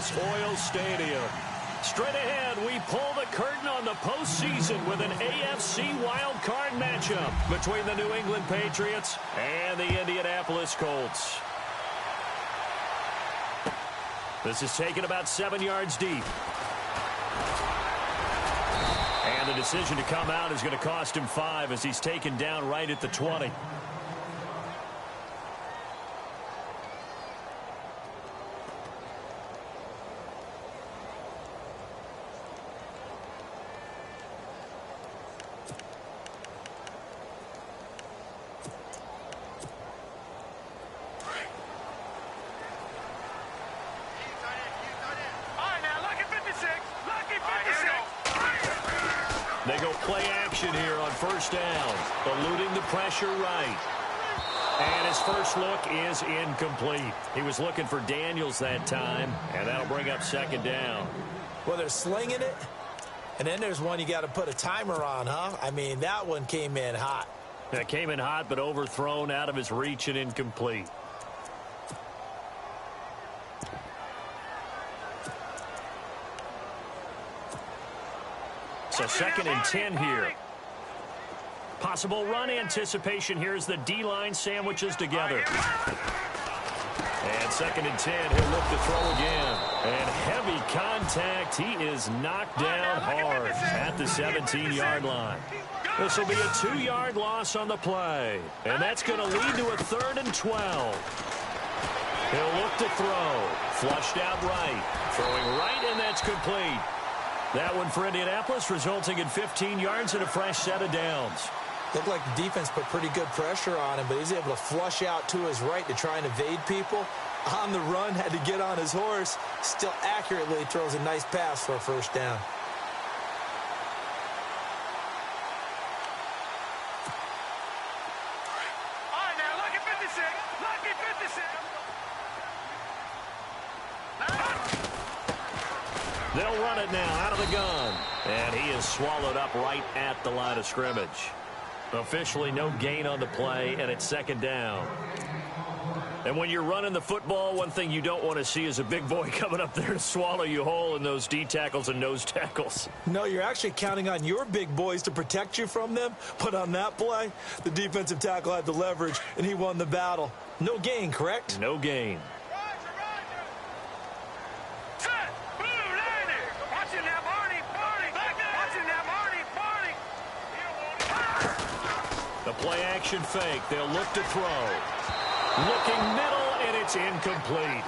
Indianapolis Oil Stadium. Straight ahead, we pull the curtain on the postseason with an AFC wildcard matchup between the New England Patriots and the Indianapolis Colts. This is taken about 7 yards deep. And the decision to come out is going to cost him 5 as he's taken down right at the 20. They go play action here on first down, eluding the pressure right. And his first look is incomplete. He was looking for Daniels that time, and that'll bring up second down. Well, they're slinging it, and then there's one you got to put a timer on, huh? I mean, that one came in hot. That came in hot, but overthrown out of his reach and incomplete. So 2nd and 10 here. Possible run anticipation here as the D-line sandwiches together. And 2nd and 10, he'll look to throw again. And heavy contact. He is knocked down hard at the 17-yard line. This will be a 2-yard loss on the play. And that's going to lead to a 3rd and 12. He'll look to throw. Flushed out right. Throwing right, and that's complete. That one for Indianapolis, resulting in 15 yards and a fresh set of downs. Looked like the defense put pretty good pressure on him, but he's able to flush out to his right to try and evade people. On the run, had to get on his horse. Still accurately throws a nice pass for a first down. All right, now, lucky 56. Lucky 56. They'll run it now out of the gun. And he is swallowed up right at the line of scrimmage. Officially no gain on the play, and it's second down. And when you're running the football, one thing you don't want to see is a big boy coming up there to swallow you whole in those D tackles and nose tackles. No, you're actually counting on your big boys to protect you from them. But on that play, the defensive tackle had the leverage, and he won the battle. No gain, correct? No gain. The play-action fake. They'll look to throw. Looking middle, and it's incomplete.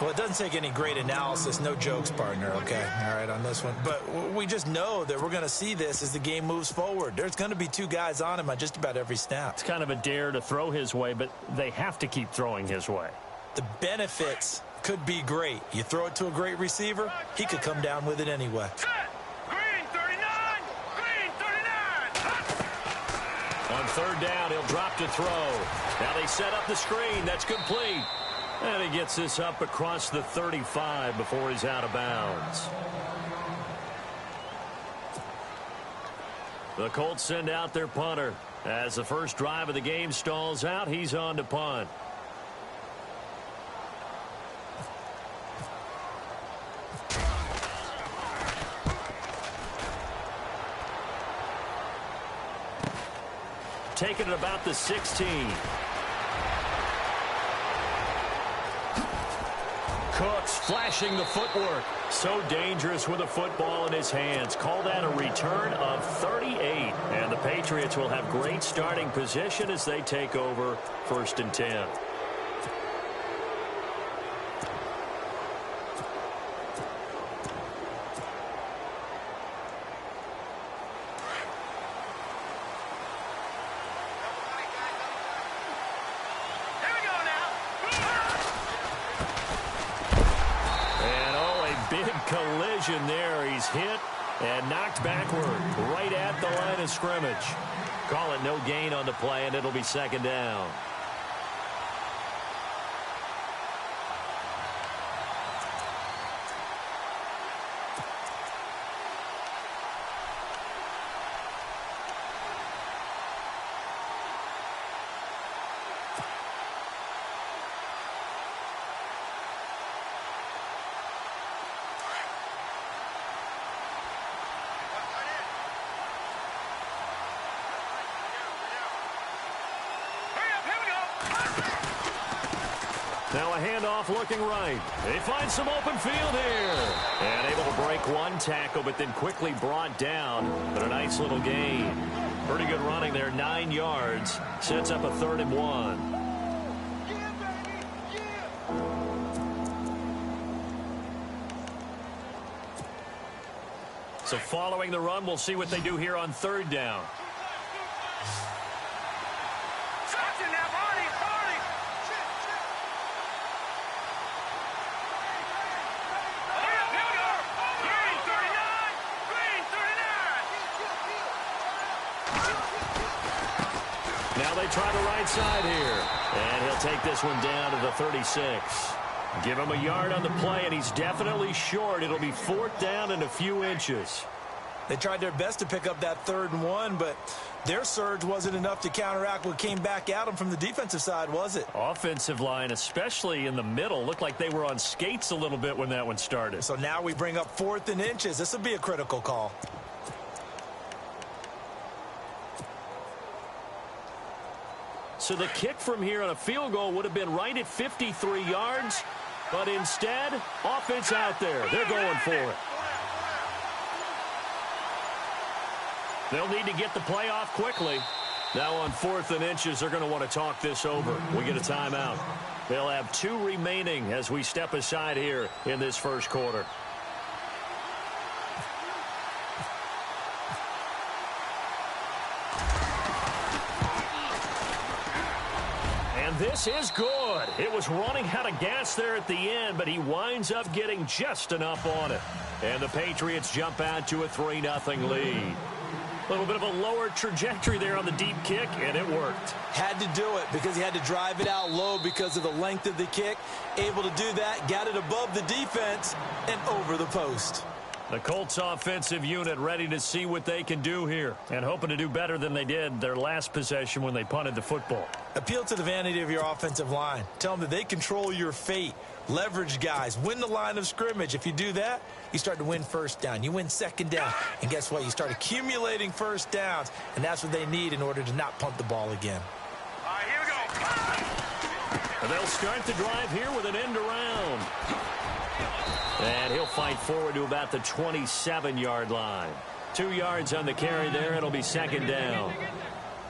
Well, it doesn't take any great analysis. No jokes, partner, okay? All right, on this one. But we just know that we're going to see this as the game moves forward. There's going to be 2 guys on him on just about every snap. It's kind of a dare to throw his way, but they have to keep throwing his way. The benefits could be great. You throw it to a great receiver, he could come down with it anyway. On third down, he'll drop to throw. Now they set up the screen. That's complete. And he gets this up across the 35 before he's out of bounds. The Colts send out their punter. As the first drive of the game stalls out, he's on to punt. Taking it about the 16. Cooks flashing the footwork. So dangerous with a football in his hands. Call that a return of 38. And the Patriots will have great starting position as they take over 1st and 10. Collision there. He's hit and knocked backward right at the line of scrimmage. Call it no gain on the play, and it'll be second down. Now a handoff looking right. They find some open field here. And able to break one tackle, but then quickly brought down. But a nice little gain. Pretty good running there, 9 yards. Sets up a 3rd and 1. So following the run, we'll see what they do here on 3rd down. Now they try the right side here. And he'll take this one down to the 36. Give him a yard on the play, and he's definitely short. It'll be 4th down and a few inches. They tried their best to pick up that 3rd and 1, but their surge wasn't enough to counteract what came back at them from the defensive side, was it? Offensive line, especially in the middle, looked like they were on skates a little bit when that one started. So now we bring up 4th and inches. This will be a critical call. So the kick from here on a field goal would have been right at 53 yards, but instead, offense out there. They're going for it. They'll need to get the play off quickly. Now on 4th and inches, they're going to want to talk this over. We get a timeout. They'll have 2 remaining as we step aside here in this first quarter. And this is good. It was running out of gas there at the end, but he winds up getting just enough on it. And the Patriots jump out to a 3-0 lead. A little bit of a lower trajectory there on the deep kick, and it worked. Had to do it because he had to drive it out low because of the length of the kick. Able to do that, got it above the defense and over the post. The Colts offensive unit ready to see what they can do here and hoping to do better than they did their last possession when they punted the football. Appeal to the vanity of your offensive line. Tell them that they control your fate. Leverage guys. Win the line of scrimmage. If you do that, you start to win 1st down. You win 2nd down. And guess what? You start accumulating 1st downs. And that's what they need in order to not punt the ball again. All right, here we go. And they'll start the drive here with an end around. And he'll fight forward to about the 27-yard line. 2 yards on the carry there. It'll be 2nd down.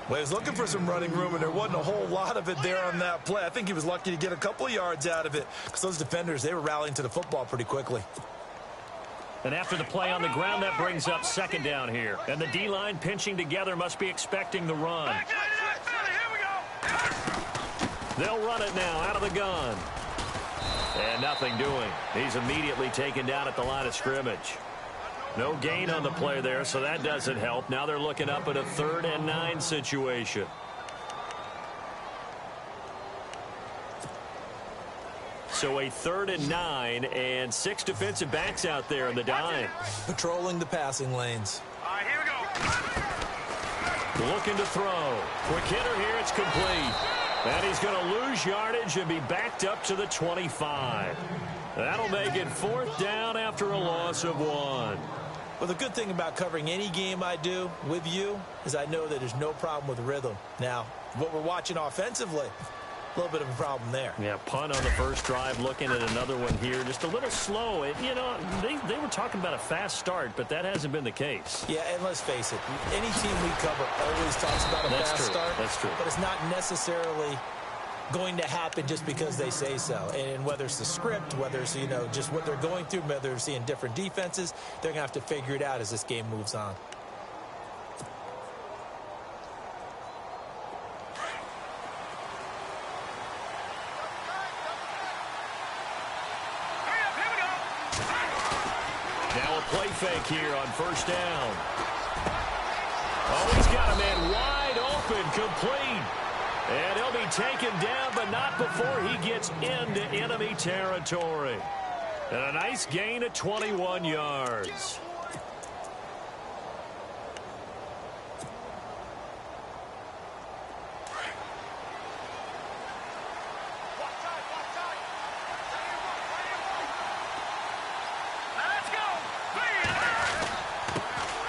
Well, he was looking for some running room, and there wasn't a whole lot of it there on that play. I think he was lucky to get a couple of yards out of it because those defenders, they were rallying to the football pretty quickly. And after the play on the ground, that brings up 2nd down here. And the D-line pinching together must be expecting the run. They'll run it now out of the gun. And nothing doing. He's immediately taken down at the line of scrimmage. No gain on the play there, so that doesn't help. Now they're looking up at a 3rd and 9 situation. So a 3rd and 9 and 6 defensive backs out there in the dime. Patrolling the passing lanes. All right, here we go. Looking to throw. Quick hitter here, it's complete. And he's going to lose yardage and be backed up to the 25. That'll make it 4th down after a loss of 1. Well, the good thing about covering any game I do with you is I know that there's no problem with rhythm. Now, what we're watching offensively, a little bit of a problem there. Yeah, punt on the first drive, looking at another one here. Just a little slow. You know, they were talking about a fast start, but that hasn't been the case. Yeah, and let's face it, any team we cover always talks about a fast start. That's true. But it's not necessarily going to happen just because they say so. And whether it's the script, whether it's, you know, just what they're going through, whether they're seeing different defenses, they're going to have to figure it out as this game moves on. Now a play fake here on 1st down. Oh, he's got a man wide open, complete. And he'll be taken down, but not before he gets into enemy territory. And a nice gain of 21 yards.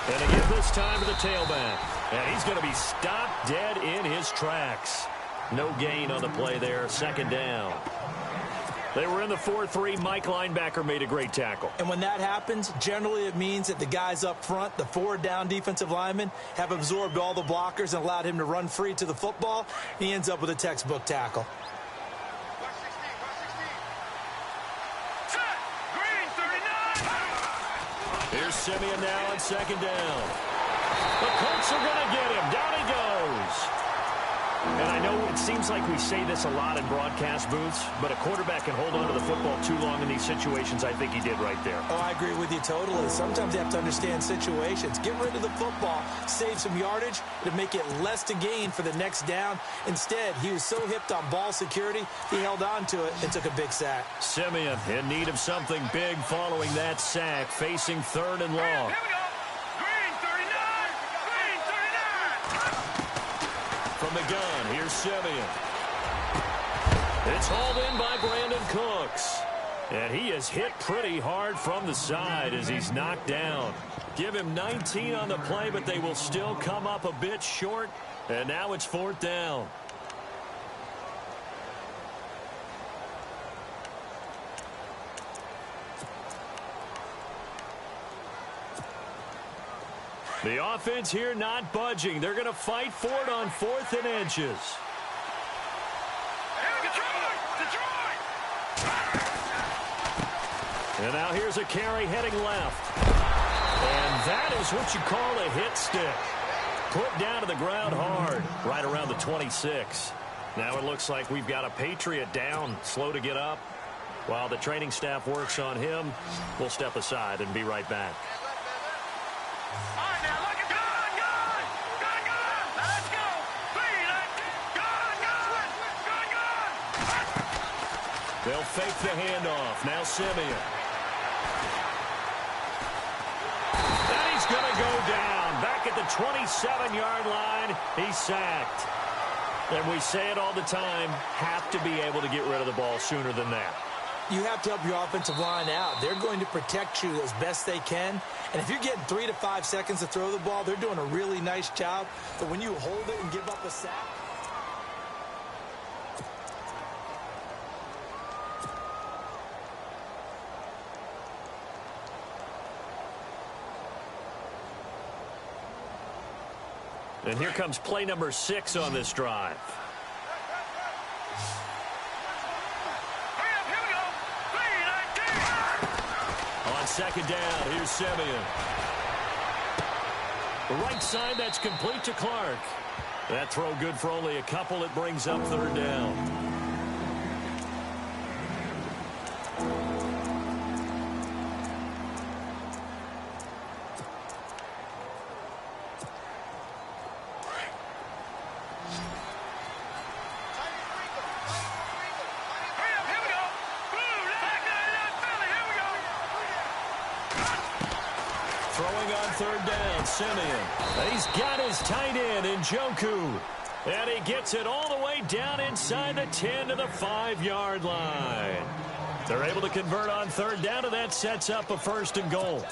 And again this time to the tailback. And he's going to be stopped dead in his tracks. No gain on the play there, 2nd down. They were in the 4-3. Mike linebacker made a great tackle. And when that happens, generally it means that the guys up front, the 4 down defensive linemen, have absorbed all the blockers and allowed him to run free to the football. He ends up with a textbook tackle. Here's Simeon now on second down. The Colts are going to get him. Down he goes. And I know it seems like we say this a lot in broadcast booths, but a quarterback can hold on to the football too long in these situations. I think he did right there. Oh, I agree with you totally. Sometimes you have to understand situations. Get rid of the football, save some yardage to make it less to gain for the next down. Instead, he was so hipped on ball security, he held on to it and took a big sack. Simeon in need of something big following that sack, facing 3rd and long. From the gun, here's Simeon. It's hauled in by Brandon Cooks. And he is hit pretty hard from the side as he's knocked down. Give him 19 on the play, but they will still come up a bit short. And now it's 4th down. The offense here not budging. They're going to fight for it on 4th and inches. And now here's a carry heading left. And that is what you call a hit stick. Put down to the ground hard, right around the 26. Now it looks like we've got a Patriot down, slow to get up. While the training staff works on him, we'll step aside and be right back. They'll fake the handoff. Now Simeon. And he's going to go down. Back at the 27-yard line. He's sacked. And we say it all the time, have to be able to get rid of the ball sooner than that. You have to help your offensive line out. They're going to protect you as best they can. And if you're getting 3 to 5 seconds to throw the ball, they're doing a really nice job. But when you hold it and give up a sack, and here comes play number 6 on this drive. On second down, here's Simeon. The right side, that's complete to Clark. That throw good for only a couple. It brings up 3rd down. Throwing on 3rd down, Simeon. He's got his tight end in Njoku. And he gets it all the way down inside the 10 to the 5-yard line. They're able to convert on 3rd down, and that sets up a 1st and goal.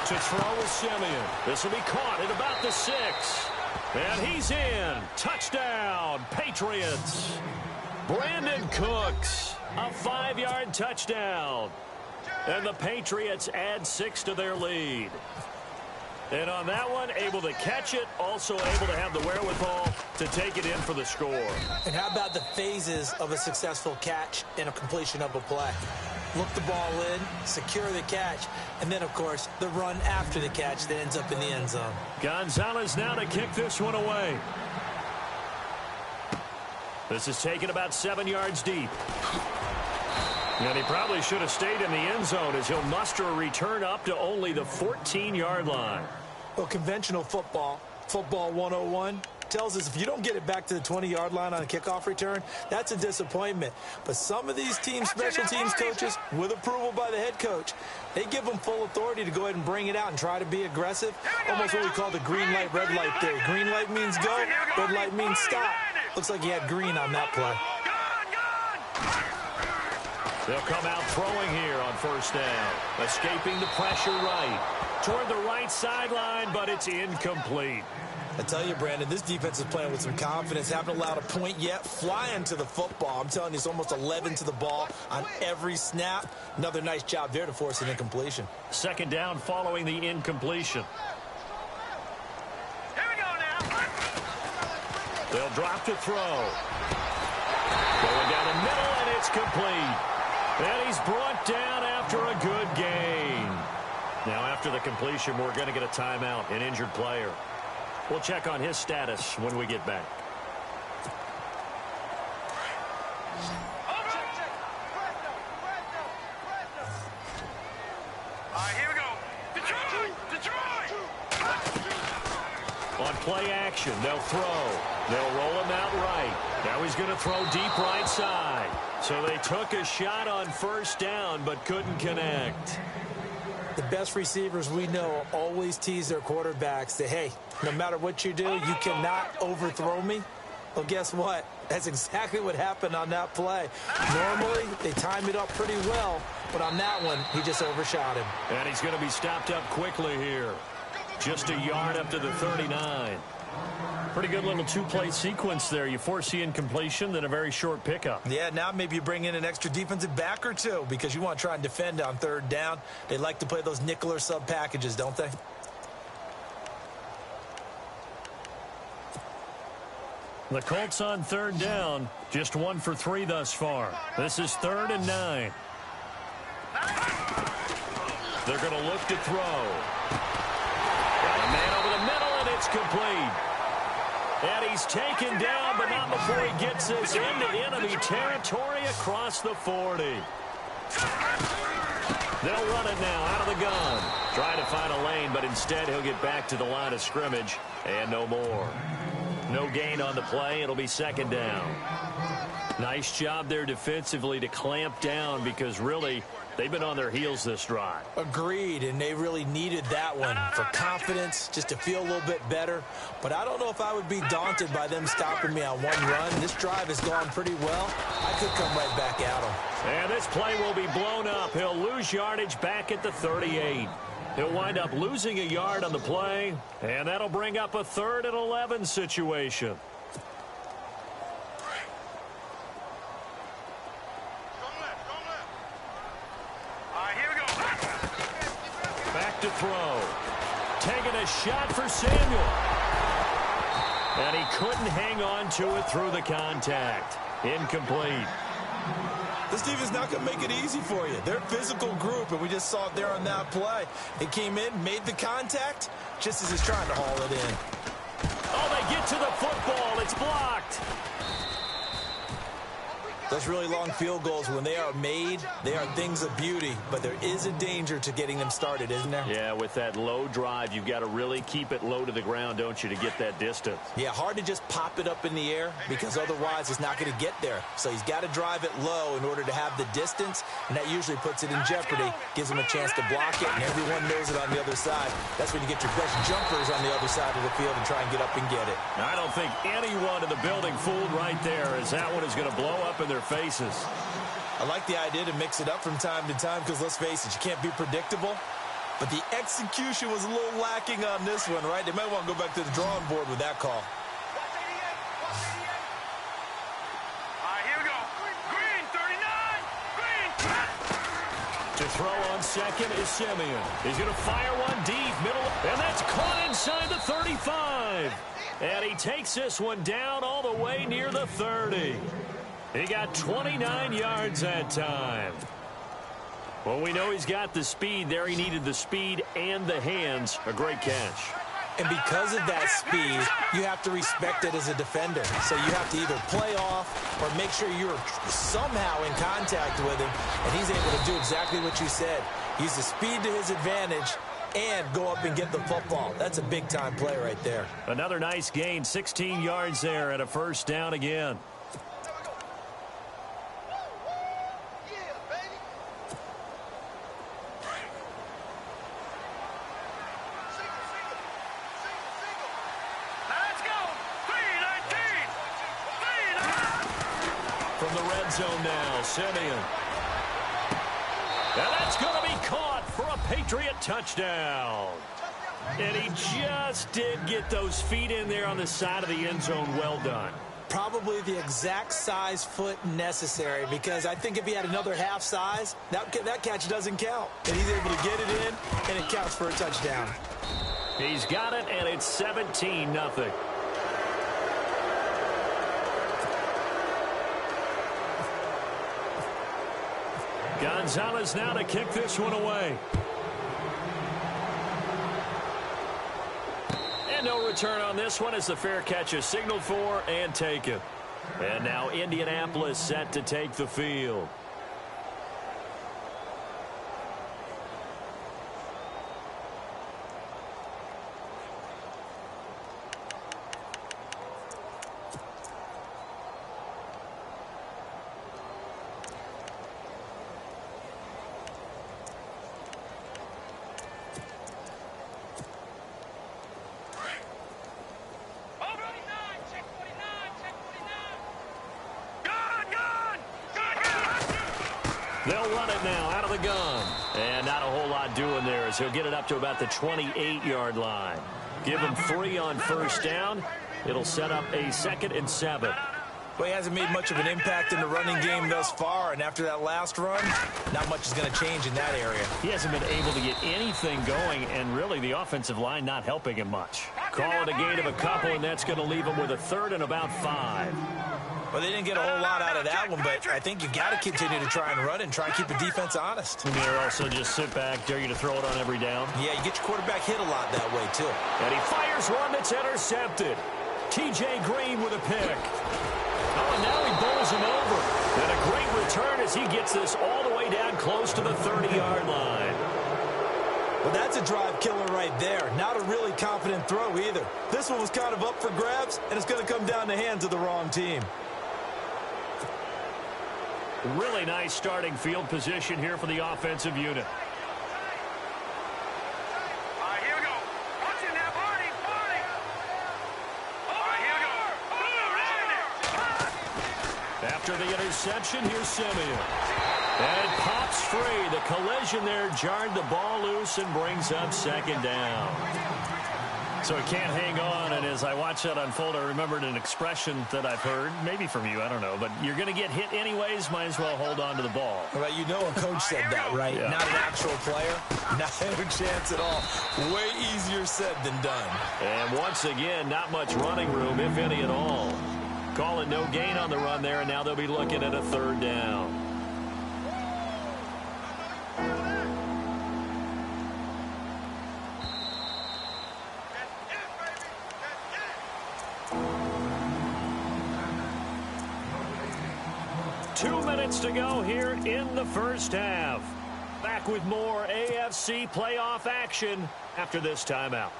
To throw with Simeon. This will be caught at about the 6. And he's in. Touchdown, Patriots. Brandon Cooks, a 5-yard touchdown. And the Patriots add 6 to their lead. And on that one, able to catch it, also able to have the wherewithal to take it in for the score. And how about the phases of a successful catch and a completion of a play? Look the ball in, secure the catch, and then, of course, the run after the catch that ends up in the end zone. Gonzalez now to kick this one away. This is taken about 7 yards deep. And he probably should have stayed in the end zone as he'll muster a return up to only the 14-yard line. Well, conventional football, football 101, tells us if you don't get it back to the 20-yard line on a kickoff return, that's a disappointment. But some of these teams, special teams coaches, with approval by the head coach, they give them full authority to go ahead and bring it out and try to be aggressive. Almost what we call the green light, red light theory. Green light means go, red light means stop. Looks like he had green on that play. They'll come out throwing here on first down. Escaping the pressure right. Toward the right sideline, but it's incomplete. I tell you, Brandon, this defense is playing with some confidence. Haven't allowed a point yet. Flying to the football. I'm telling you, it's almost 11 to the ball on every snap. Another nice job there to force an incompletion. Second down following the incompletion. Here we go now. They'll drop to throw. Going down the middle, and it's complete. And he's brought down after a good gain. Now, after the completion, we're going to get a timeout, an injured player. We'll check on his status when we get back. Here we go. Detroit! On play action, they'll throw. They'll roll him out right. Now he's going to throw deep right side. So they took a shot on first down, but couldn't connect. The best receivers we know always tease their quarterbacks that, hey, no matter what you do, you cannot overthrow me. Well, guess what? That's exactly what happened on that play. Normally, they time it up pretty well, but on that one, he just overshot him. And he's going to be stopped up quickly here. Just a yard up to the 39. Pretty good little two-play sequence there. You force the incompletion, then a very short pickup. Yeah, now maybe you bring in an extra defensive back or two because you want to try and defend on third down. They like to play those nickel or sub packages, don't they? The Colts on third down, just 1 for 3 thus far. This is 3rd and 9. They're going to look to throw. Got a man over the middle, and it's complete. And he's taken down, but not before he gets this into enemy territory across the 40. They'll run it now out of the gun. Trying to find a lane, but instead he'll get back to the line of scrimmage, and no more. No gain on the play. It'll be second down. Nice job there defensively to clamp down because really they've been on their heels this drive. Agreed, and they really needed that one for confidence, just to feel a little bit better. But I don't know if I would be daunted by them stopping me on one run. This drive has gone pretty well. I could come right back at them. And this play will be blown up. He'll lose yardage back at the 38. He'll wind up losing a yard on the play, and that'll bring up a 3rd and 11 situation. Here we go. Back to throw. Taking a shot for Samuel. And he couldn't hang on to it through the contact. Incomplete. This defense is not going to make it easy for you. They're a physical group, and we just saw it there on that play. They came in, made the contact, just as he's trying to haul it in. Oh, they get to the football. It's blocked. Those really long field goals, when they are made, they are things of beauty, but there is a danger to getting them started, isn't there? Yeah, with that low drive, you've got to really keep it low to the ground, don't you, to get that distance. Yeah, hard to just pop it up in the air because otherwise it's not going to get there. So he's got to drive it low in order to have the distance, and that usually puts it in jeopardy, gives him a chance to block it, and everyone knows it on the other side. That's when you get your best jumpers on the other side of the field and try and get up and get it. Now, I don't think anyone in the building fooled right there, as that one is going to blow up in their faces. I like the idea to mix it up from time to time because, let's face it, you can't be predictable. But the execution was a little lacking on this one, right? They might want to go back to the drawing board with that call. Here we go. Green, 39. Green. To throw on second is Simeon. He's going to fire one deep, middle, and that's caught inside the 35. And he takes this one down all the way near the 30. He got 29 yards that time. Well, we know he's got the speed there. He needed the speed and the hands. A great catch. And because of that speed, you have to respect it as a defender. So you have to either play off or make sure you're somehow in contact with him. And he's able to do exactly what you said. Use the speed to his advantage and go up and get the football. That's a big-time play right there. Another nice gain, 16 yards there and a first down again. From the red zone now, Simeon. And that's going to be caught for a Patriot touchdown. And he just did get those feet in there on the side of the end zone. Well done. Probably the exact size foot necessary, because I think if he had another half size, that catch doesn't count. And he's able to get it in, and it counts for a touchdown. He's got it, and it's 17-0. Gonzalez now to kick this one away. And no return on this one as the fair catch is signaled for and taken. And now Indianapolis set to take the field. They'll run it now out of the gun. And not a whole lot doing there as he'll get it up to about the 28-yard line. Give him 3 on first down. It'll set up a 2nd and 7. Well, he hasn't made much of an impact in the running game thus far, and after that last run, not much is going to change in that area. He hasn't been able to get anything going, and really the offensive line not helping him much. Call it a gain of a couple, and that's going to leave him with a 3rd and about 5. Well, they didn't get a whole lot out of that one, but I think you've got to continue to try and run and try and keep the defense honest. And you also just sit back, dare you to throw it on every down. Yeah, you get your quarterback hit a lot that way, too. And he fires one that's intercepted. T.J. Green with a pick. Oh, and now he bowls him over. And a great return as he gets this all the way down close to the 30-yard line. Well, that's a drive killer right there. Not a really confident throw either. This one was kind of up for grabs, and it's going to come down the hands of the wrong team. Really nice starting field position here for the offensive unit. All right, here we go. Watch it now, Barney. All right, here we go. After the interception, here's Simeon. And pops free. The collision there jarred the ball loose and brings up 2nd down. So he can't hang on, and as I watch that unfold, I remembered an expression that I've heard, maybe from you, I don't know, but you're going to get hit anyways, might as well hold on to the ball. Well, you know a coach said that, right? Yeah. Not an actual player. Not a chance at all. Way easier said than done. And once again, not much running room, if any at all. Call it no gain on the run there, and now they'll be looking at a 3rd down. Two minutes to go here in the first half. Back with more AFC playoff action after this timeout.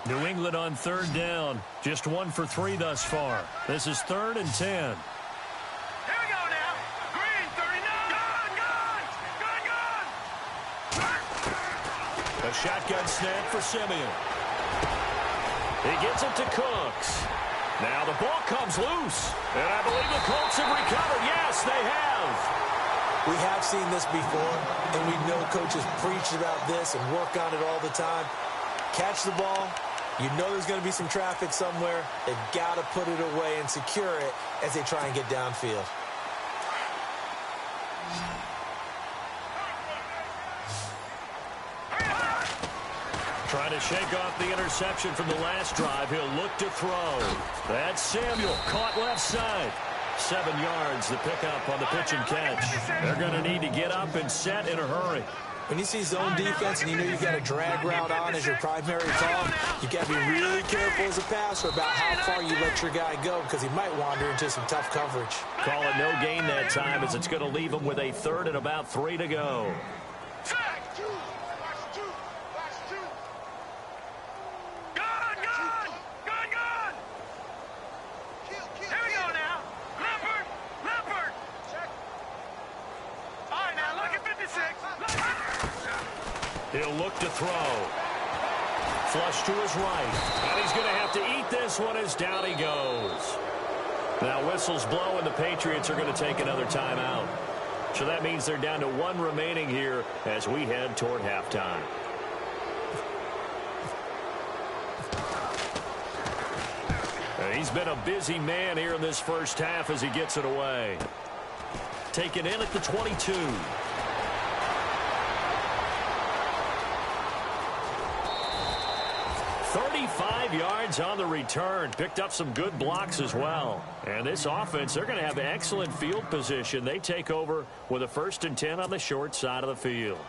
New England on 3rd down. Just 1 for 3 thus far. This is 3rd and 10. Here we go now. Green, 39. Gun. A shotgun snap for Simeon. He gets it to Cooks. Now the ball comes loose. And I believe the Colts have recovered. Yes, they have. We have seen this before, and we know coaches preach about this and work on it all the time. Catch the ball. You know there's going to be some traffic somewhere. They've got to put it away and secure it as they try and get downfield. Trying to shake off the interception from the last drive. He'll look to throw. That's Samuel, caught left side. 7 yards, the pickup on the pitch and catch. They're going to need to get up and set in a hurry. When you see zone defense and you know you've got a drag route on as your primary call, you've got to be really careful as a passer about how far you let your guy go because he might wander into some tough coverage. Call it no gain that time as it's going to leave him with a third and about 3 to go. He'll look to throw. Flush to his right. And he's going to have to eat this one as down he goes. Now whistles blow and the Patriots are going to take another timeout. So that means they're down to 1 remaining here as we head toward halftime. He's been a busy man here in this first half as he gets it away. Taken in at the 22. 35 yards on the return. Picked up some good blocks as well. And this offense, they're going to have excellent field position. They take over with a 1st and 10 on the short side of the field.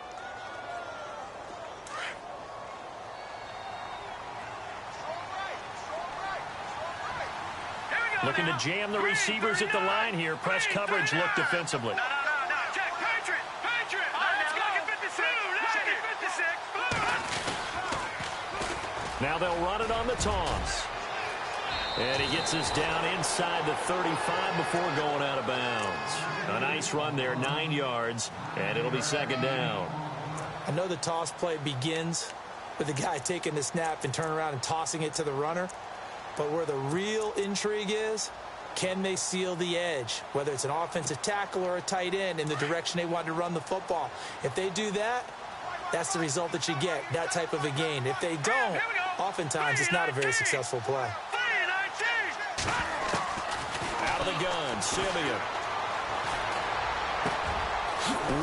Looking to jam the receivers at the line here. Press coverage look defensively. Now they'll run it on the toss. And he gets us down inside the 35 before going out of bounds. A nice run there, 9 yards, and it'll be 2nd down. I know the toss play begins with the guy taking the snap and turning around and tossing it to the runner. But where the real intrigue is, can they seal the edge, whether it's an offensive tackle or a tight end in the direction they want to run the football? If they do that, that's the result that you get, that type of a gain. If they don't, oftentimes it's not a very successful play. Out of the gun, Simeon.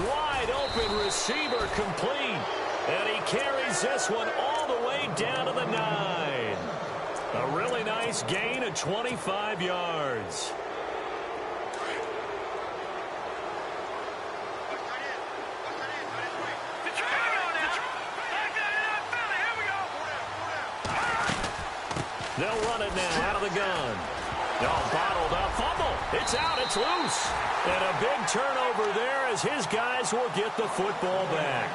Wide open receiver complete. And he carries this one all the way down to the 9. A really nice gain of 25 yards. They'll run it now out of the gun. Oh, bottled up. Fumble. It's out. It's loose. And a big turnover there as his guys will get the football back.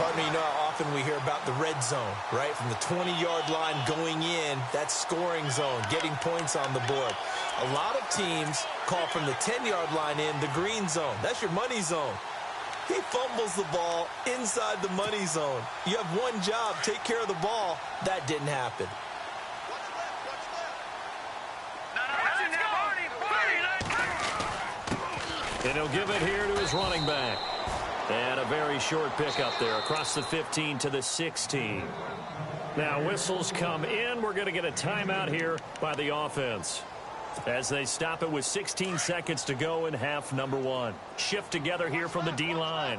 Pardon me, you know how often we hear about the red zone, right? From the 20-yard line going in, that scoring zone, getting points on the board. A lot of teams call from the 10-yard line in the green zone. That's your money zone. He fumbles the ball inside the money zone. You have one job, take care of the ball. That didn't happen. And he'll give it here to his running back. And a very short pickup there across the 15 to the 16. Now whistles come in. We're going to get a timeout here by the offense as they stop it with 16 seconds to go in half number 1. Shift together here from the D-line.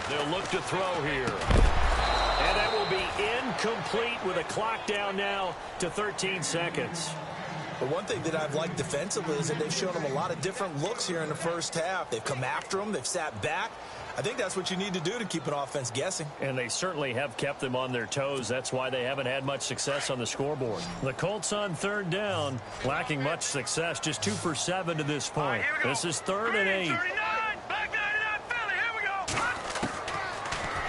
They'll look to throw here. And that will be incomplete with a clock down now to 13 seconds. But one thing that I've liked defensively is that they've shown them a lot of different looks here in the first half. They've come after them. They've sat back. I think that's what you need to do to keep an offense guessing. And they certainly have kept them on their toes. That's why they haven't had much success on the scoreboard. The Colts on 3rd down, lacking much success, just 2 for 7 to this point. This is 3rd and 8.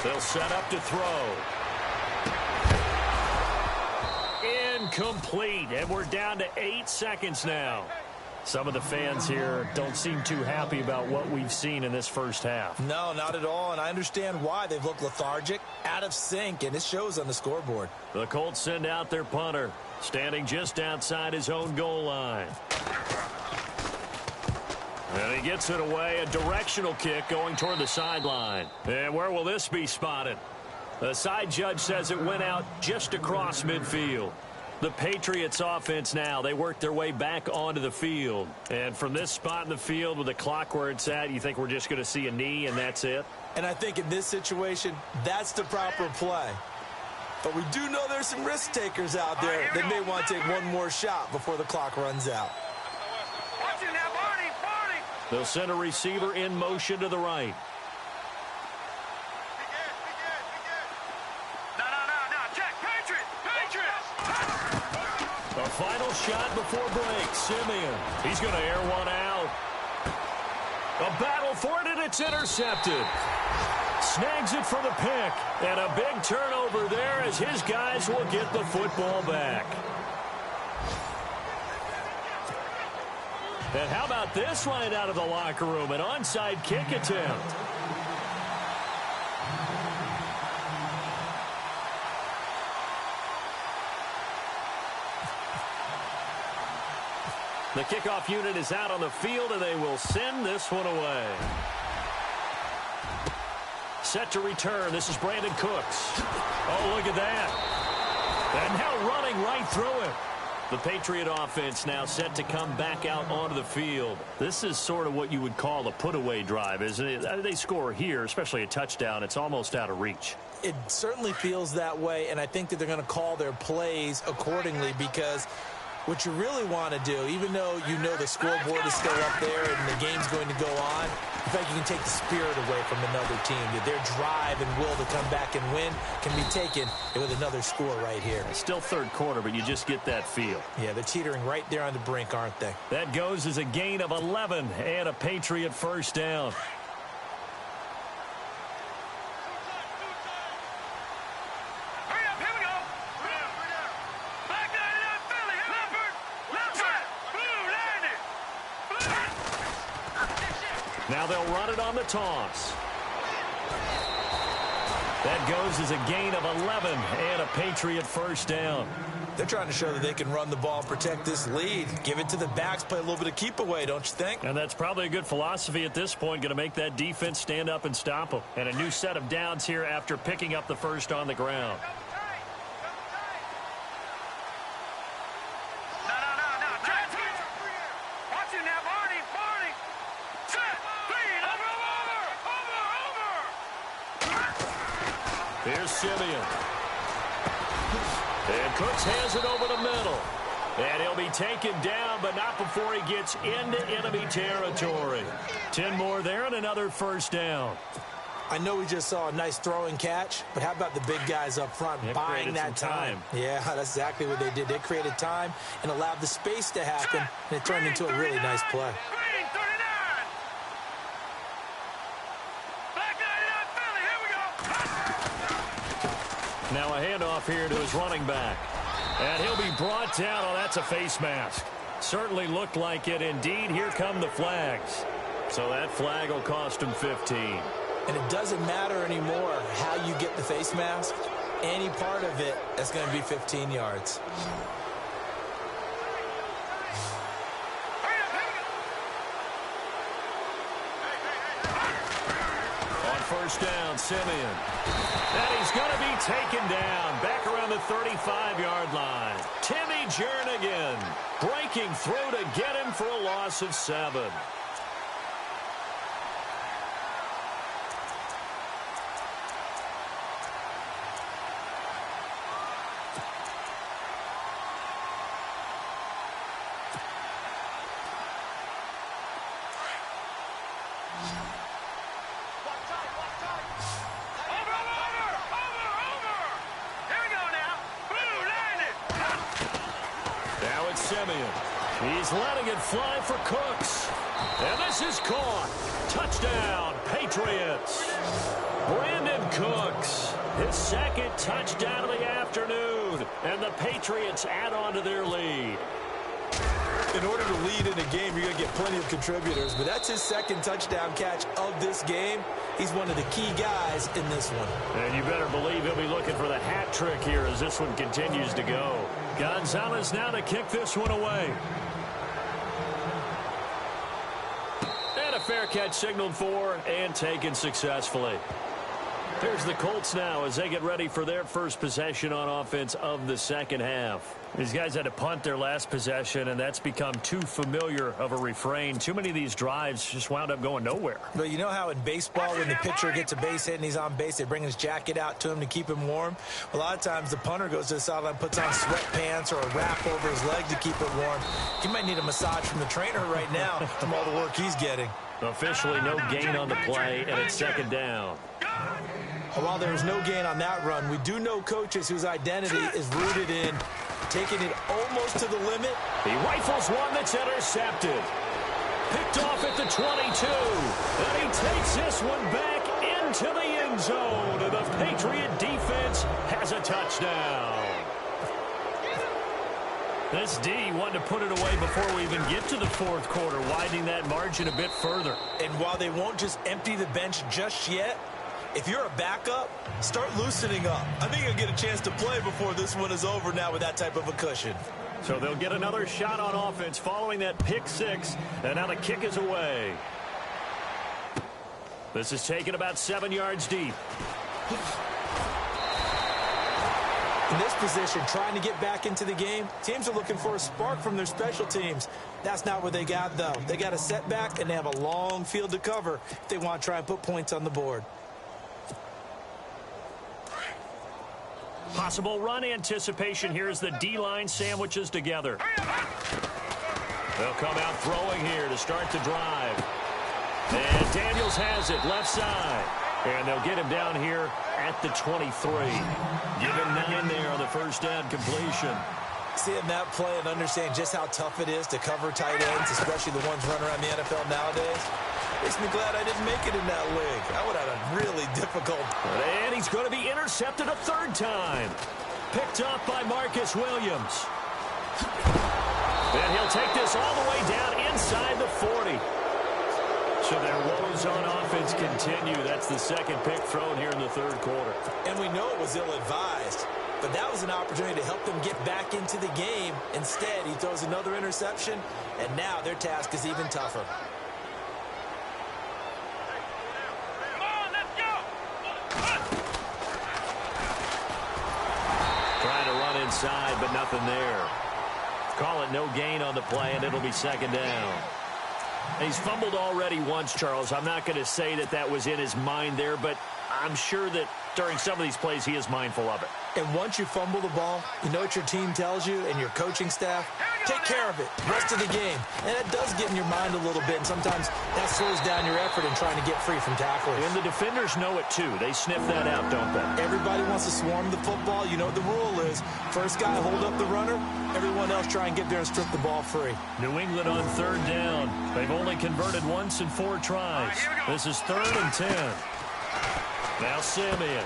They'll set up to throw. Incomplete, and we're down to 8 seconds now. Some of the fans here don't seem too happy about what we've seen in this first half. No, not at all, and I understand why. They've looked lethargic, out of sync, and it shows on the scoreboard. The Colts send out their punter, standing just outside his own goal line. And he gets it away, a directional kick going toward the sideline. And where will this be spotted? The side judge says it went out just across midfield. The Patriots offense now, they work their way back onto the field. And from this spot in the field with the clock where it's at, you think we're just going to see a knee and that's it? And I think in this situation, that's the proper play. But we do know there's some risk takers out there that may want to take one more shot before the clock runs out. They'll send a receiver in motion to the right. A final shot before break. Simeon. He's going to air one out. A battle for it, and it's intercepted. Snags it for the pick. And a big turnover there as his guys will get the football back. And how about this right out of the locker room? An onside kick attempt. The kickoff unit is out on the field, and they will send this one away. Set to return. This is Brandon Cooks. Oh, look at that. And now running right through it. The Patriot offense now set to come back out onto the field. This is sort of what you would call a put-away drive, isn't it? They score here, especially a touchdown. It's almost out of reach. It certainly feels that way, and I think that they're going to call their plays accordingly because what you really want to do, even though you know the scoreboard is still up there and the game's going to go on, in fact, you can take the spirit away from another team. That their drive and will to come back and win can be taken with another score right here. It's still third quarter, but you just get that feel. Yeah, they're teetering right there on the brink, aren't they? That goes as a gain of 11 and a Patriot first down. Now they'll run it on the toss. That goes as a gain of 11 and a Patriot first down. They're trying to show that they can run the ball and protect this lead. Give it to the backs, play a little bit of keep away, don't you think? And that's probably a good philosophy at this point, going to make that defense stand up and stop them. And a new set of downs here after picking up the first on the ground. Here's Simeon. And Cooks has it over the middle. And he'll be taken down, but not before he gets into enemy territory. 10 more there and another first down. I know we just saw a nice throwing catch, but how about the big guys up front buying that time? Yeah, that's exactly what they did. They created time and allowed the space to happen, and it turned into a really nice play. Now a handoff here to his running back. And he'll be brought down. Oh, that's a face mask. Certainly looked like it. Indeed, here come the flags. So that flag will cost him 15. And it doesn't matter anymore how you get the face mask. Any part of it, that's going to be 15 yards. First down, Simeon. And he's going to be taken down back around the 35-yard line. Timmy Jernigan breaking through to get him for a loss of 7. Simeon. He's letting it fly for Cooks. And this is caught. Touchdown, Patriots. Brandon Cooks, his second touchdown of the afternoon. And the Patriots add on to their lead. In order to lead in a game, you're going to get plenty of contributors. But that's his second touchdown catch of this game. He's one of the key guys in this one. And you better believe he'll be looking for the hat trick here as this one continues to go. Gonzalez now to kick this one away. And a fair catch signaled for and taken successfully. Here's the Colts now as they get ready for their first possession on offense of the second half. These guys had to punt their last possession, and that's become too familiar of a refrain. Too many of these drives just wound up going nowhere. But you know how in baseball, when the pitcher gets a base hit and he's on base, they bring his jacket out to him to keep him warm? A lot of times the punter goes to the sideline, puts on sweatpants or a wrap over his leg to keep it warm. He might need a massage from the trainer right now from all the work he's getting. Officially no gain on the play, and it's second down. While there was no gain on that run, we do know coaches whose identity is rooted in taking it almost to the limit. He rifles one that's intercepted. Picked off at the 22. And he takes this one back into the end zone. And the Patriot defense has a touchdown. This D wanted to put it away before we even get to the fourth quarter, widening that margin a bit further. And while they won't just empty the bench just yet, if you're a backup, start loosening up. I think you'll get a chance to play before this one is over now with that type of a cushion. So they'll get another shot on offense following that pick six, and now the kick is away. This is taken about 7 yards deep. In this position, trying to get back into the game, teams are looking for a spark from their special teams. That's not what they got, though. They got a setback, and they have a long field to cover if they want to try and put points on the board. Possible run anticipation here as the D-line sandwiches together. They'll come out throwing here to start the drive. And Daniels has it left side. And they'll get him down here at the 23. Give him 9 there on the first down completion. Seeing that play and understand just how tough it is to cover tight ends, especially the ones running around the NFL nowadays, makes me glad I didn't make it in that league. I would have had a really difficult. And he's going to be intercepted a third time. Picked up by Marcus Williams. And he'll take this all the way down inside the 40. So their woes on offense continue. That's the second pick thrown here in the third quarter. And we know it was ill-advised, but that was an opportunity to help them get back into the game. Instead, he throws another interception, and now their task is even tougher. Trying to run inside, but nothing there. Call it no gain on the play, and it'll be second down. He's fumbled already once, Charles. I'm not going to say that that was in his mind there, but I'm sure that during some of these plays he is mindful of it. And once you fumble the ball, you know what your team tells you and your coaching staff? Take care of it. Rest of the game. And it does get in your mind a little bit, and sometimes that slows down your effort in trying to get free from tacklers. And the defenders know it, too. They sniff that out, don't they? Everybody wants to swarm the football. You know what the rule is. First guy hold up the runner. Everyone else try and get there and strip the ball free. New England on third down. They've only converted once in 4 tries. This is 3rd and 10. Now Simeon.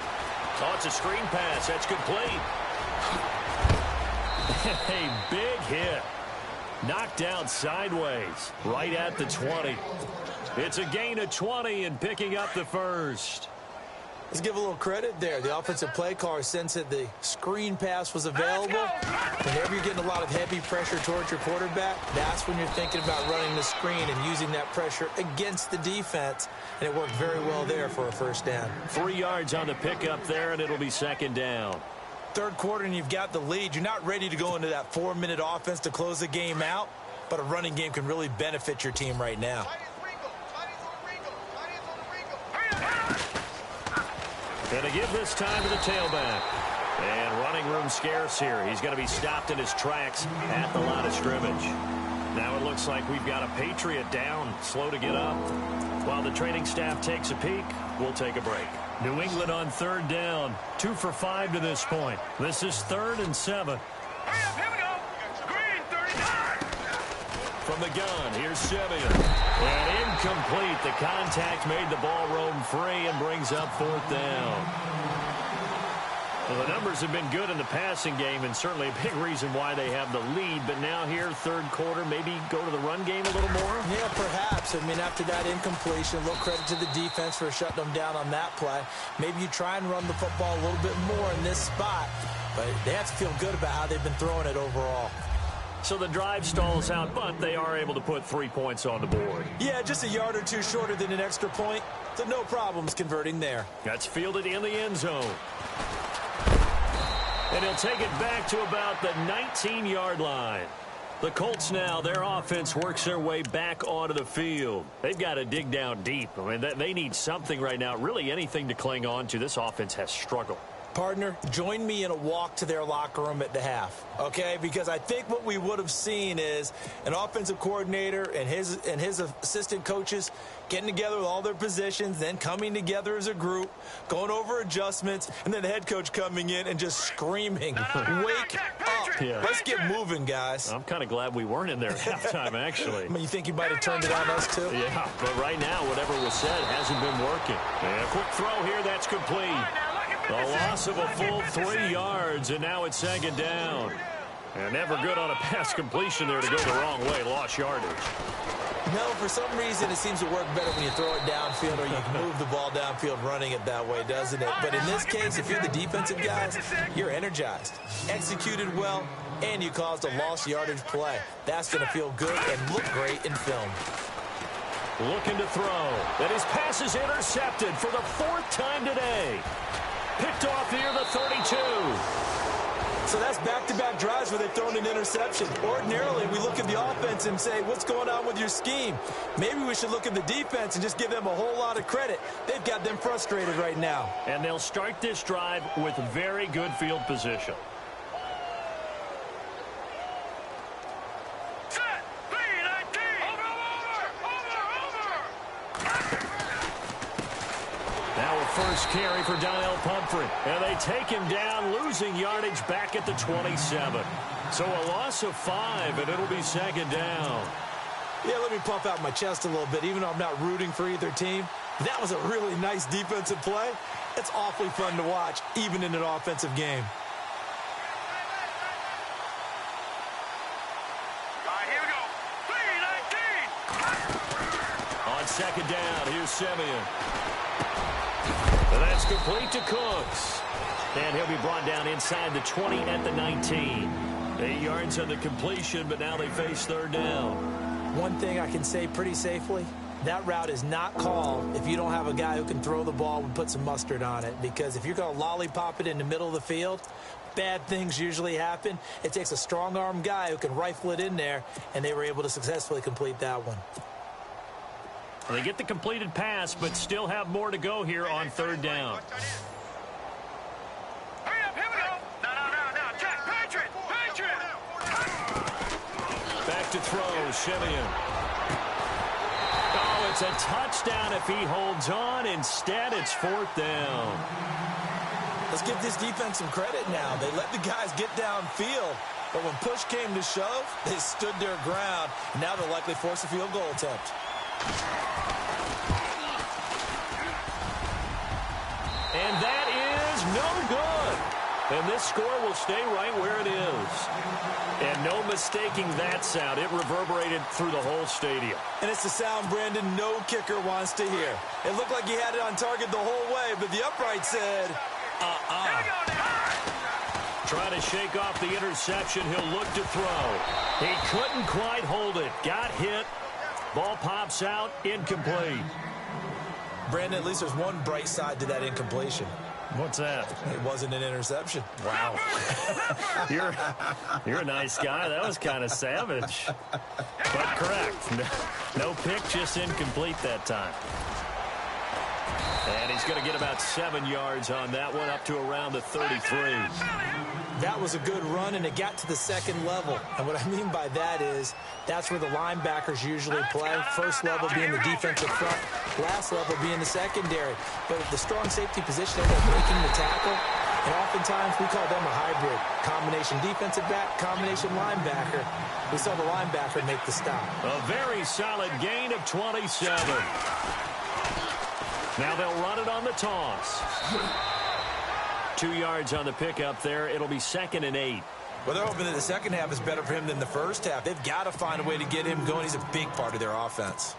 Oh, it's a screen pass. That's complete. A big hit. Knocked down sideways. Right at the 20. It's a gain of 20 and picking up the first. Let's give a little credit there. The offensive play caller sensed that the screen pass was available. Whenever you're getting a lot of heavy pressure towards your quarterback, that's when you're thinking about running the screen and using that pressure against the defense. And it worked very well there for a first down. 3 yards on the pickup there, and it'll be second down. Third quarter, and you've got the lead. You're not ready to go into that 4-minute offense to close the game out, but a running game can really benefit your team right now. Going to give this time to the tailback. And running room scarce here. He's going to be stopped in his tracks at the line of scrimmage. Now it looks like we've got a Patriot down, slow to get up. While the training staff takes a peek, we'll take a break. New England on third down, 2 for 5 to this point. This is 3rd and 7. Here we go. Green 39. From the gun, here's Simeon. And incomplete. The contact made the ball roam free and brings up 4th down. Well, the numbers have been good in the passing game, and certainly a big reason why they have the lead. But now here, third quarter, maybe go to the run game a little more? Yeah, perhaps. I mean, after that incompletion, a little credit to the defense for shutting them down on that play. Maybe you try and run the football a little bit more in this spot, but they have to feel good about how they've been throwing it overall. So the drive stalls out, but they are able to put 3 points on the board. Yeah, just a yard or two shorter than an extra point. So no problems converting there. That's fielded in the end zone. And he'll take it back to about the 19-yard line. The Colts now, their offense works their way back onto the field. They've got to dig down deep. I mean, they need something right now, really anything to cling on to. This offense has struggled. Partner, join me in a walk to their locker room at the half, okay? Because I think what we would have seen is an offensive coordinator and his assistant coaches getting together with all their positions, then coming together as a group, going over adjustments, and then the head coach coming in and just screaming, wake up. Yeah. Let's get moving, guys. I'm kind of glad we weren't in there at halftime, actually. I mean, you think you might have turned it on us, too? Yeah, but right now, whatever was said hasn't been working. And a quick throw here, that's complete. The loss of a full 3 yards, and now it's second down. And never good on a pass completion there to go the wrong way. Lost yardage. No, for some reason, it seems to work better when you throw it downfield or you can move the ball downfield running it that way, doesn't it? But in this case, if you're the defensive guys, you're energized, executed well, and you caused a lost yardage play. That's going to feel good and look great in film. Looking to throw. And his pass is intercepted for the 4th time today. Picked off near the 32. So that's back-to-back drives where they've thrown an interception. Ordinarily, we look at the offense and say, what's going on with your scheme? Maybe we should look at the defense and just give them a whole lot of credit. They've got them frustrated right now. And they'll start this drive with very good field position. First carry for Donnell Pumphrey. And they take him down, losing yardage back at the 27. So a loss of 5, and it'll be second down. Yeah, let me pump out my chest a little bit, even though I'm not rooting for either team. That was a really nice defensive play. It's awfully fun to watch, even in an offensive game. All right, here we go. 3-19. On second down, here's Simeon. And that's complete to Cooks. And he'll be brought down inside the 20 at the 19. 8 yards on the completion, but now they face third down. One thing I can say pretty safely, that route is not called if you don't have a guy who can throw the ball and put some mustard on it. Because if you're going to lollipop it in the middle of the field, bad things usually happen. It takes a strong-arm guy who can rifle it in there, and they were able to successfully complete that one. They get the completed pass, but still have more to go here on third down. Hurry up, here we go. No. Check, Patriot. Back to throw, Simeon. Oh, it's a touchdown if he holds on. Instead, it's 4th down. Let's give this defense some credit now. They let the guys get downfield, but when push came to shove, they stood their ground. Now they'll likely force a field goal attempt. And that is no good. And this score will stay right where it is. And no mistaking that sound. It reverberated through the whole stadium. And it's the sound Brandon no kicker wants to hear. It looked like he had it on target the whole way, but the upright said, Trying to shake off the interception. He'll look to throw. He couldn't quite hold it. Got hit. Ball pops out, incomplete. Brandon, at least there's one bright side to that incompletion. What's that? It wasn't an interception. Wow. You're a nice guy. That was kind of savage. But correct. No pick, just incomplete that time. And he's going to get about 7 yards on that one, up to around the 33. That was a good run, and it got to the second level. And what I mean by that is that's where the linebackers usually play. First level being the defensive front, last level being the secondary. But at the strong safety position, they're breaking the tackle. And oftentimes we call them a hybrid. Combination defensive back, combination linebacker. We saw the linebacker make the stop. A very solid gain of 27. Now they'll run it on the toss. 2 yards on the pickup there. It'll be 2nd and 8. Well, they're hoping that the second half is better for him than the first half. They've got to find a way to get him going. He's a big part of their offense.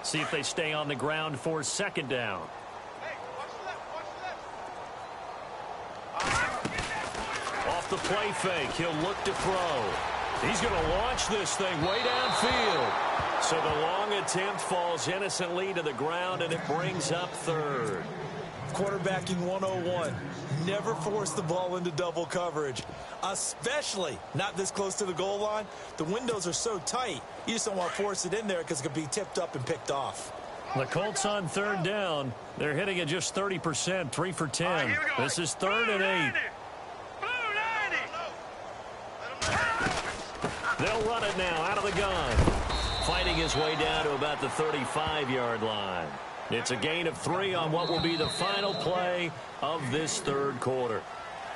See if they stay on the ground for second down. the play fake. He'll look to throw. He's going to launch this thing way downfield. So the long attempt falls innocently to the ground, and it brings up third. Quarterbacking 101. Never force the ball into double coverage, especially not this close to the goal line. The windows are so tight, you just don't want to force it in there because it could be tipped up and picked off. The Colts on third down. They're hitting at just 30%, 3 for 10. This is 3rd and 8. They'll run it now out of the gun. Fighting his way down to about the 35-yard line. It's a gain of 3 on what will be the final play of this third quarter.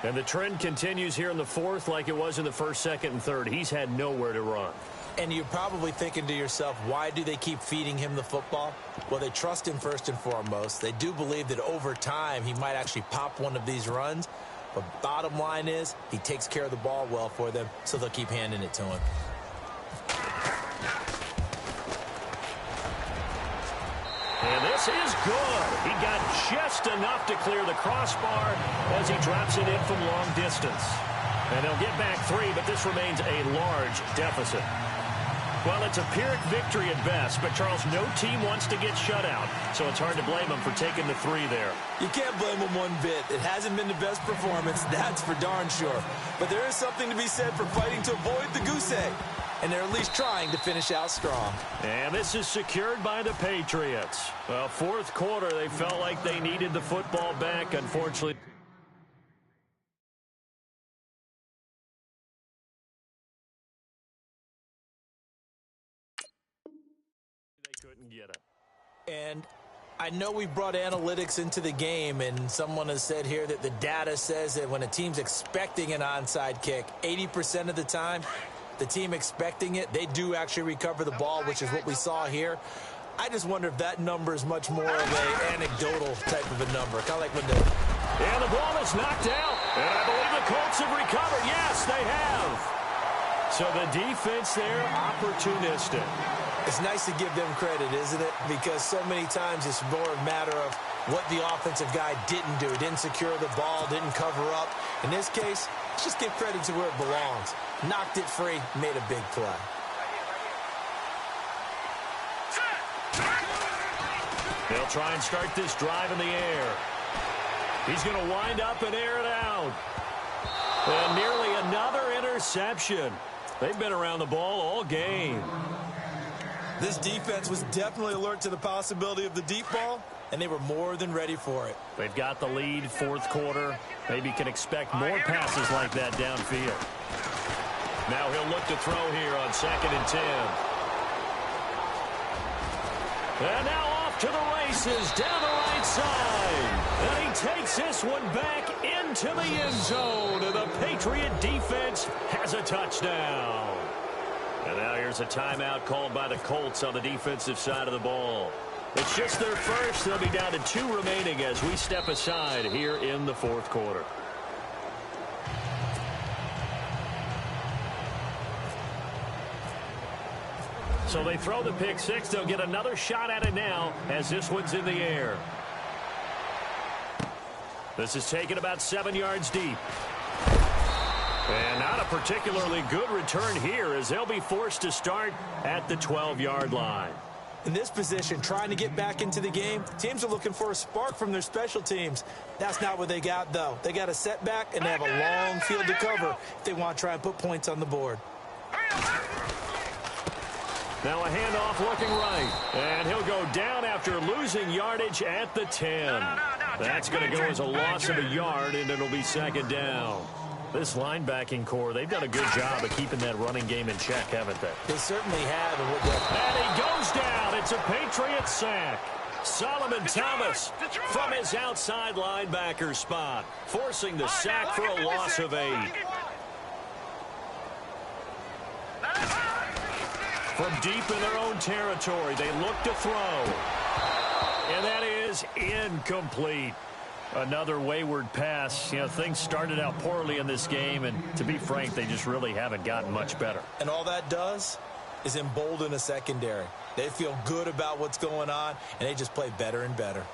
And the trend continues here in the fourth like it was in the first, second, and third. He's had nowhere to run. And you're probably thinking to yourself, why do they keep feeding him the football? Well, they trust him first and foremost. They do believe that over time he might actually pop one of these runs. But bottom line is he takes care of the ball well for them, so they'll keep handing it to him. And this is good. He got just enough to clear the crossbar as he drops it in from long distance. And they'll get back 3, but this remains a large deficit. Well, it's a Pyrrhic victory at best, but, Charles, no team wants to get shut out, so it's hard to blame them for taking the 3 there. You can't blame them one bit. It hasn't been the best performance, that's for darn sure. But there is something to be said for fighting to avoid the goose egg, and they're at least trying to finish out strong. And this is secured by the Patriots. Well, fourth quarter, they felt like they needed the football back, unfortunately. Couldn't get it. And I know we brought analytics into the game, and someone has said here that the data says that when a team's expecting an onside kick, 80% of the time, the team expecting it, they do actually recover the ball, which is what we saw here. I just wonder if that number is much more of an anecdotal type of a number. Kind of like when the... And the ball is knocked out. And I believe the Colts have recovered. Yes, they have. So the defense there, opportunistic. It's nice to give them credit, isn't it? Because so many times it's more a matter of what the offensive guy didn't do. Didn't secure the ball, didn't cover up. In this case, let's just give credit to where it belongs. Knocked it free, made a big play. They'll try and start this drive in the air. He's going to wind up and air it out. And nearly another interception. They've been around the ball all game. This defense was definitely alert to the possibility of the deep ball, and they were more than ready for it. They've got the lead, fourth quarter. Maybe can expect more passes like that downfield. Now he'll look to throw here on 2nd and 10. And now off to the races down the right side. And he takes this one back into the end zone. And the Patriot defense has a touchdown. And now here's a timeout called by the Colts on the defensive side of the ball. It's just their first. They'll be down to 2 remaining as we step aside here in the fourth quarter. So they throw the pick 6. They'll get another shot at it now as this one's in the air. This is taken about 7 yards deep. And not a particularly good return here as they'll be forced to start at the 12-yard line. In this position, trying to get back into the game, teams are looking for a spark from their special teams. That's not what they got, though. They got a setback, and they have a long field to cover if they want to try and put points on the board. Now a handoff looking right. And he'll go down after losing yardage at the 10. That's going to go as a loss of a yard, and it'll be 2nd down. This linebacking core, they've done a good job of keeping that running game in check, haven't they? They certainly have. And he goes down. It's a Patriot sack. Solomon Thomas from his outside linebacker spot, forcing the sack for a loss of 8. From deep in their own territory, they look to throw. And that is incomplete. Another wayward pass. You know, things started out poorly in this game, and to be frank, they just really haven't gotten much better. And all that does is embolden a secondary. They feel good about what's going on, and they just play better and better.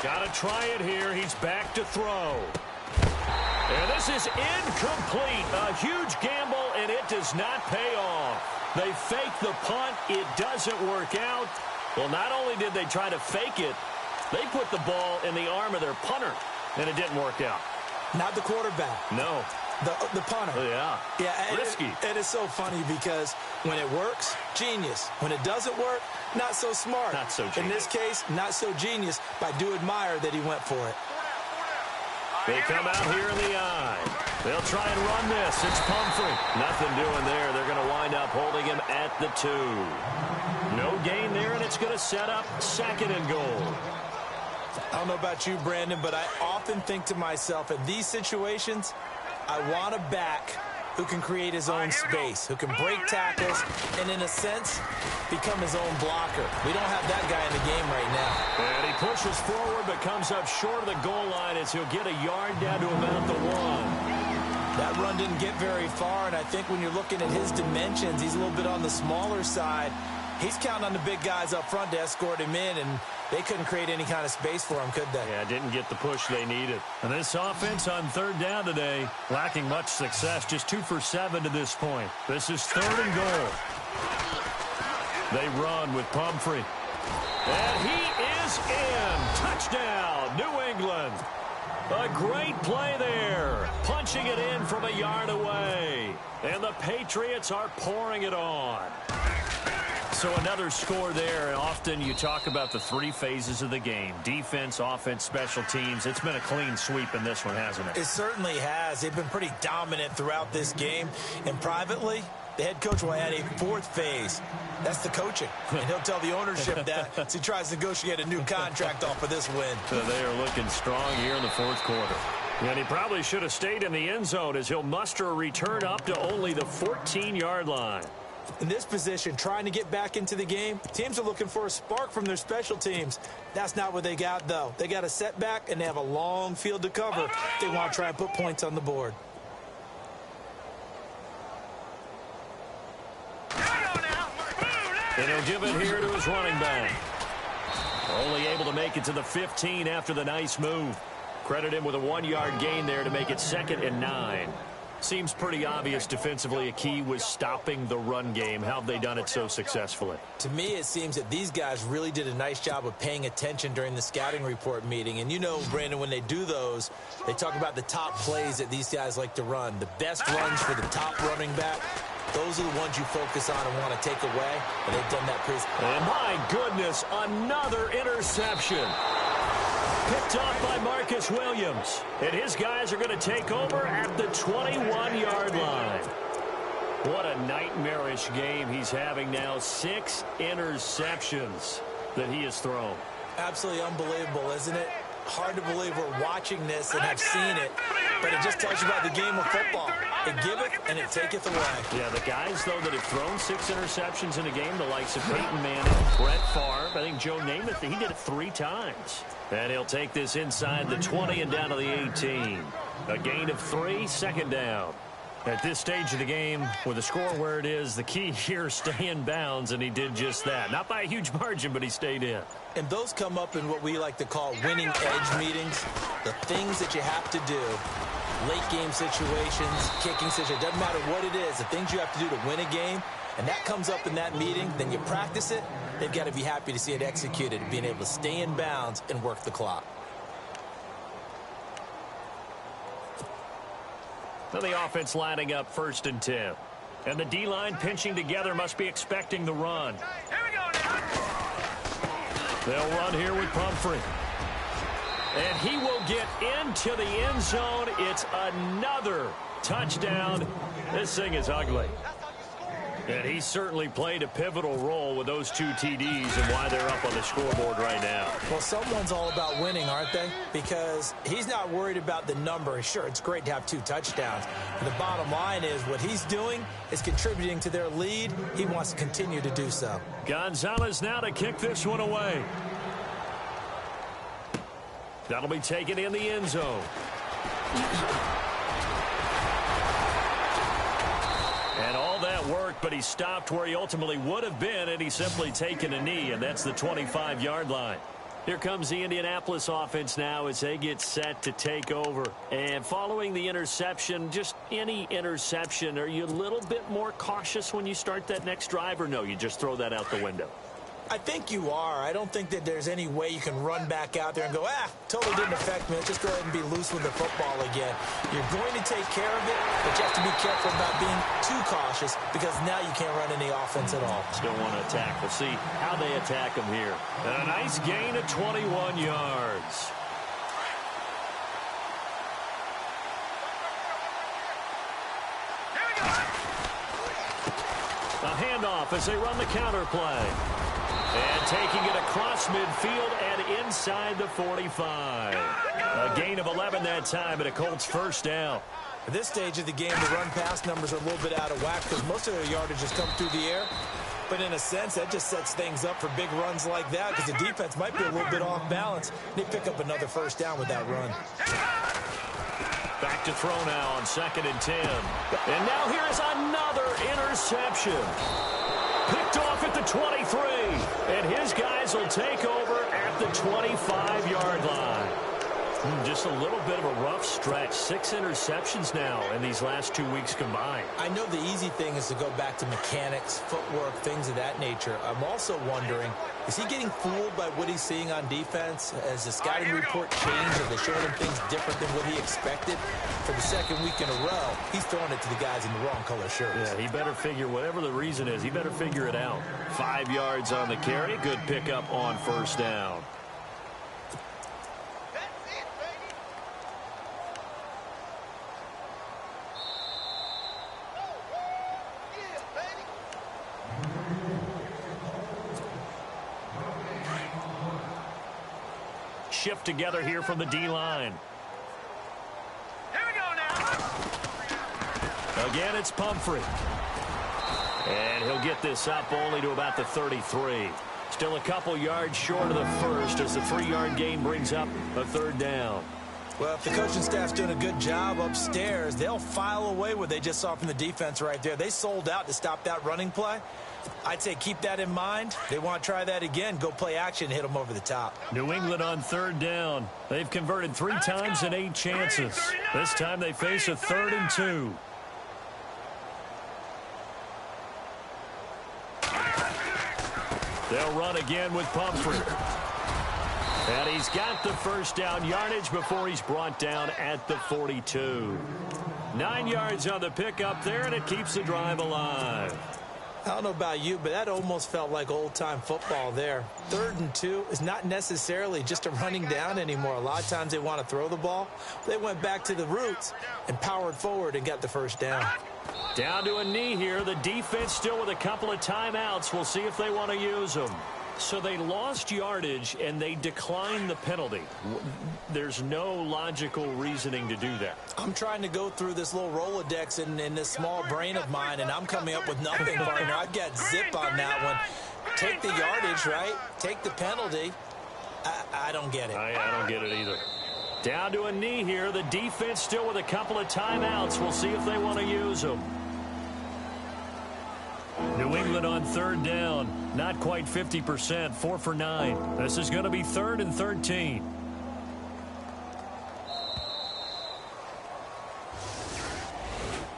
Got to try it here. He's back to throw. And this is incomplete. A huge gamble, and it does not pay off. They fake the punt. It doesn't work out. Well, not only did they try to fake it, they put the ball in the arm of their punter, and it didn't work out. Not the quarterback. No. The punter. Yeah. Yeah. Risky. It is so funny because when it works, genius. When it doesn't work, not so smart. Not so genius. In this case, not so genius, but I do admire that he went for it. They come out here in the eye. They'll try and run this. It's Pumphrey. Nothing doing there. They're going to wind up holding him at the 2. No gain there, and it's going to set up 2nd and goal. I don't know about you, Brandon, but I often think to myself, in these situations, I want a back who can create his own space, who can break tackles, and in a sense, become his own blocker. We don't have that guy in the game right now. And he pushes forward but comes up short of the goal line as he'll get a yard down to about the 1. That run didn't get very far, and I think when you're looking at his dimensions, he's a little bit on the smaller side. He's counting on the big guys up front to escort him in, and they couldn't create any kind of space for him, could they? Yeah, didn't get the push they needed. And this offense on 3rd down today, lacking much success, just 2 for 7 to this point. This is 3rd and goal. They run with Pumphrey. And he is in. Touchdown, New England. A great play there. Punching it in from a yard away. And the Patriots are pouring it on. So another score there, and often you talk about the 3 phases of the game. Defense, offense, special teams. It's been a clean sweep in this one, hasn't it? It certainly has. They've been pretty dominant throughout this game. And privately, the head coach will add a 4th phase. That's the coaching. And he'll tell the ownership that as he tries to negotiate a new contract off of this win. So they are looking strong here in the 4th quarter. And he probably should have stayed in the end zone as he'll muster a return up to only the 14-yard line. In this position, trying to get back into the game, teams are looking for a spark from their special teams. That's not what they got, though. They got a setback, and they have a long field to cover. They want to try and put points on the board. And he'll give it here to his running back. Only able to make it to the 15 after the nice move. Credit him with a 1-yard gain there to make it 2nd and 9. Seems pretty obvious defensively a key was stopping the run game. How have they done it so successfully? To me, it seems that these guys really did a nice job of paying attention during the scouting report meeting. And you know, Brandon, when they do those, they talk about the top plays that these guys like to run. The best runs for the top running back, those are the ones you focus on and want to take away. And they've done that pretty. And my goodness, another interception. Picked off by Marcus Williams. And his guys are going to take over at the 21-yard line. What a nightmarish game he's having now. 6 interceptions that he has thrown. Absolutely unbelievable, isn't it? Hard to believe we're watching this and have seen it, but it just tells you about the game of football. It giveth and it taketh away. Yeah, the guys, though, that have thrown 6 interceptions in a game, the likes of Peyton Manning, Brett Favre, I think Joe Namath, he did it 3 times. And he'll take this inside the 20 and down to the 18. A gain of 3, 2nd down. At this stage of the game, with the score where it is, the key here, stay in bounds, and he did just that. Not by a huge margin, but he stayed in. And those come up in what we like to call winning edge meetings. The things that you have to do, late game situations, kicking situations, doesn't matter what it is, the things you have to do to win a game, and that comes up in that meeting, then you practice it, they've got to be happy to see it executed, being able to stay in bounds and work the clock. Then the offense lining up 1st and 10. And the D-line pinching together must be expecting the run. Here we go now. They'll run here with Pumphrey. And he will get into the end zone. It's another touchdown. This thing is ugly. And he certainly played a pivotal role with those 2 TDs and why they're up on the scoreboard right now. Well, someone's all about winning, aren't they? Because he's not worried about the number. Sure, it's great to have 2 touchdowns. But the bottom line is what he's doing is contributing to their lead. He wants to continue to do so. Gonzalez now to kick this one away. That'll be taken in the end zone. And all that worked, but he stopped where he ultimately would have been, and he's simply taken a knee, and that's the 25-yard line. Here comes the Indianapolis offense now as they get set to take over. And following the interception, just any interception, are you a little bit more cautious when you start that next drive, or no, you just throw that out the window? I think you are. I don't think that there's any way you can run back out there and go, totally didn't affect me. Let's just go ahead and be loose with the football again. You're going to take care of it, but you have to be careful about being too cautious because now you can't run any offense at all. Still want to attack. We'll see how they attack them here. And a nice gain of 21 yards. A handoff as they run the counter play. And taking it across midfield and inside the 45. A gain of 11 that time, and a Colts first down. At this stage of the game, the run-pass numbers are a little bit out of whack because most of their yardage has come through the air. But in a sense, that just sets things up for big runs like that because the defense might be a little bit off balance. They pick up another first down with that run. Back to throw now on 2nd and 10. And now here's another interception. Picked off at the 23. And his guys will take over at the 25-yard line. Just a little bit of a rough stretch. 6 interceptions now in these last 2 weeks combined. I know the easy thing is to go back to mechanics, footwork, things of that nature. I'm also wondering, is he getting fooled by what he's seeing on defense? Has the scouting report changed? Are they showing him things different than what he expected? For the second week in a row, he's throwing it to the guys in the wrong color shirts. Yeah, he better figure, whatever the reason is, he better figure it out. 5 yards on the carry. Good pickup on first down. Shift together here from the D-line. Here we go now. Again, it's Pumphrey. And he'll get this up only to about the 33. Still a couple yards short of the first as the 3-yard gain brings up a third down. Well, if the coaching staff's doing a good job upstairs, they'll file away what they just saw from the defense right there. They sold out to stop that running play. I'd say keep that in mind. They want to try that again. Go play action, hit them over the top. New England on third down. They've converted 3 times in 8 chances. This time they face a 3rd and 2. They'll run again with Pumphrey. And he's got the first down yardage before he's brought down at the 42. 9 yards on the pickup there, and it keeps the drive alive. I don't know about you, but that almost felt like old-time football there. 3rd and 2 is not necessarily just a running down anymore. A lot of times they want to throw the ball. They went back to the roots and powered forward and got the first down. Down to a knee here. The defense still with a couple of timeouts. We'll see if they want to use them. So they lost yardage, and they declined the penalty. There's no logical reasoning to do that. I'm trying to go through this little Rolodex in this small brain of mine, and I'm coming up with nothing, partner. I've got zip on that one. Take the yardage, right? Take the penalty. I don't get it. I don't get it either. Down to a knee here. The defense still with a couple of timeouts. We'll see if they want to use them. New England on third down. Not quite 50%. 4 for 9. This is going to be 3rd and 13.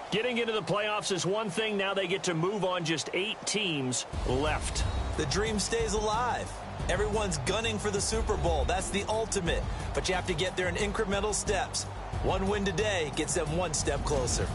Getting into the playoffs is one thing. Now they get to move on. Just 8 teams left. The dream stays alive. Everyone's gunning for the Super Bowl. That's the ultimate. But you have to get there in incremental steps. One win today gets them one step closer.